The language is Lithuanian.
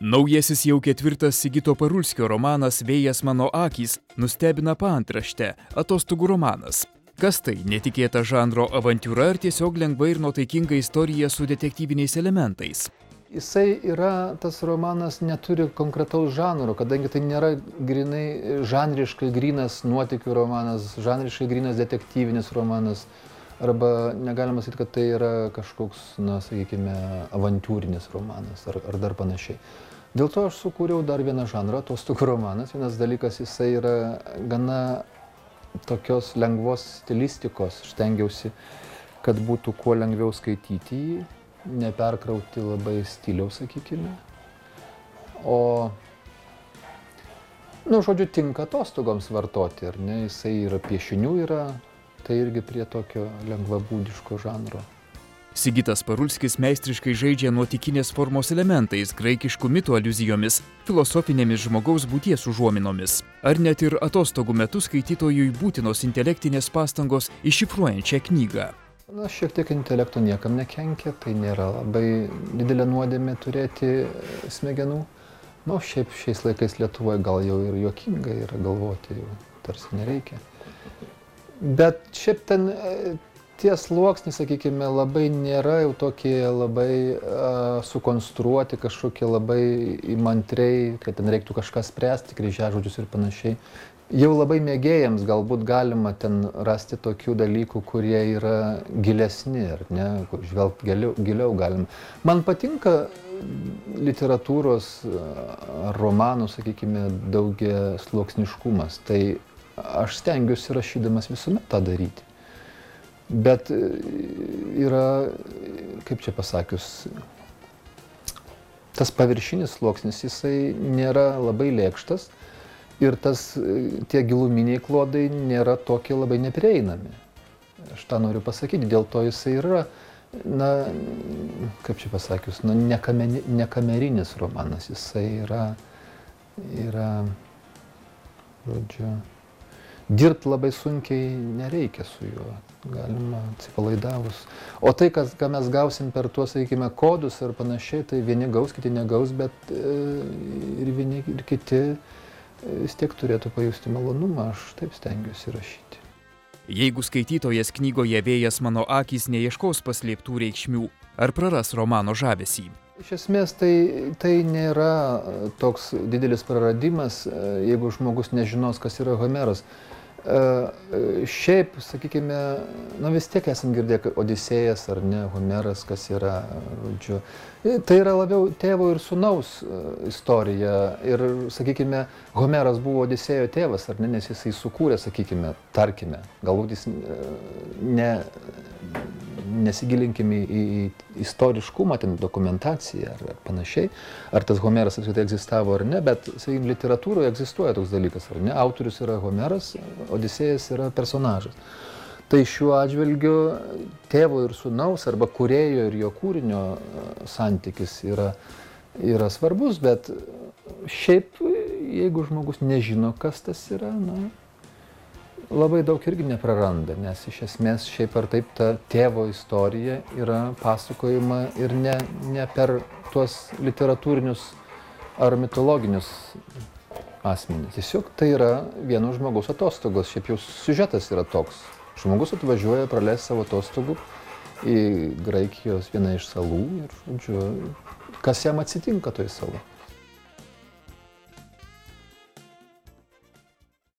Naujasis jau ketvirtas Sigito Parulskio romanas Vėjas mano akys nustebina paantrašte atostogų romanas. Kas tai, netikėta žanro avantiūra ar tiesiog lengva ir nuotaikinga istorija su detektyviniais elementais? Jisai yra, tas romanas neturi konkretaus žanro, kadangi tai nėra grinai žanriškai grynas nuotykių romanas, žanriškai grynas detektyvinis romanas, arba negalima sakyti, kad tai yra kažkoks, sakykime, avantiūrinis romanas ar dar panašiai. Dėl to aš sukūriau dar vieną žanrą, atostogų romanas. Vienas dalykas, jisai yra gana tokios lengvos stilistikos. Stengiausi, kad būtų kuo lengviau skaityti jį, neperkrauti labai stiliaus, sakykime. Žodžiu, tinka atostogoms vartoti, ar ne? Jisai yra piešinių yra, tai irgi prie tokio lengvabūdiško žanro. Sigitas Parulskis meistriškai žaidžia nuotykinės formos elementais, graikiškų mitų aliuzijomis, filosofinėmis žmogaus būties užuominomis. Ar net ir atostogų metu skaitytojui būtinos intelektinės pastangos iššifruojant šią knygą? Šiek tiek intelekto niekam nekenkia, tai nėra labai didelė nuodėmė turėti smegenų. Šiaip šiais laikais Lietuvoje gal jau ir juokinga yra galvoti, jau tarsi nereikia. Bet šiaip ten tie sluoksniai, sakykime, labai nėra jau tokie labai sukonstruoti, kažkokie labai įmantriai, kad ten reiktų kažką spręsti, kryžiažodžius ir panašiai. Jau labai mėgėjams galbūt galima ten rasti tokių dalykų, kurie yra gilesni, ar ne, kur žvelgti giliau galima. Man patinka literatūros romanų, sakykime, daugia sluoksniškumas, tai aš stengiuosi rašydamas visuomet tą daryti. Bet yra, kaip čia pasakius, tas paviršinis sluoksnis, jisai nėra labai lėkštas ir tie giluminiai klodai nėra tokie labai neprieinami. Aš tą noriu pasakyti, dėl to jisai yra, kaip čia pasakius, nekamerinis romanas, jisai yra, žodžiu, dirbti labai sunkiai nereikia su juo, galima atsipalaidavus. O tai, ką mes gausim per tuos, sakykime, kodus ir panašiai, tai vieni gaus, kiti negaus, bet ir vieni ir kiti vis tiek turėtų pajusti malonumą, aš taip stengiuosi rašyti. Jeigu skaitytojas knygoje Vėjas mano akys neieškos paslėptų reikšmių, ar praras romano žavesį? Iš esmės tai nėra toks didelis praradimas, jeigu žmogus nežinos, kas yra Homeras. Šiaip, sakykime, vis tiek esam girdėję Odisėjas ar ne, Homeras, kas yra, žodžiu. Tai yra labiau tėvo ir sūnaus istorija. Ir, sakykime, Homeras buvo Odisėjo tėvas, ar ne, nes jisai sukūrė, sakykime, tarkime, galbūt jis nesigilinkime į istoriškumą, ten dokumentaciją ar panašiai, ar tas Homeras apskritai egzistavo ar ne, bet, sakykime, literatūroje egzistuoja toks dalykas, ar ne, autorius yra Homeras, Odisėjas yra personažas. Tai šiuo atžvilgiu tėvo ir sūnaus arba kūrėjo ir jo kūrinio santykis yra svarbus, bet šiaip, jeigu žmogus nežino, kas tas yra, labai daug irgi nepraranda, nes iš esmės šiaip ar taip ta tėvo istorija yra pasakojama ir ne per tuos literatūrinius ar mitologinius asmenis. Tiesiog tai yra vieno žmogaus atostogos, šiaip jau siužetas yra toks. Žmogus atvažiuoja praleisti savo atostogų į Graikijos vieną iš salų ir, žodžiu, kas jam atsitinka toj salų.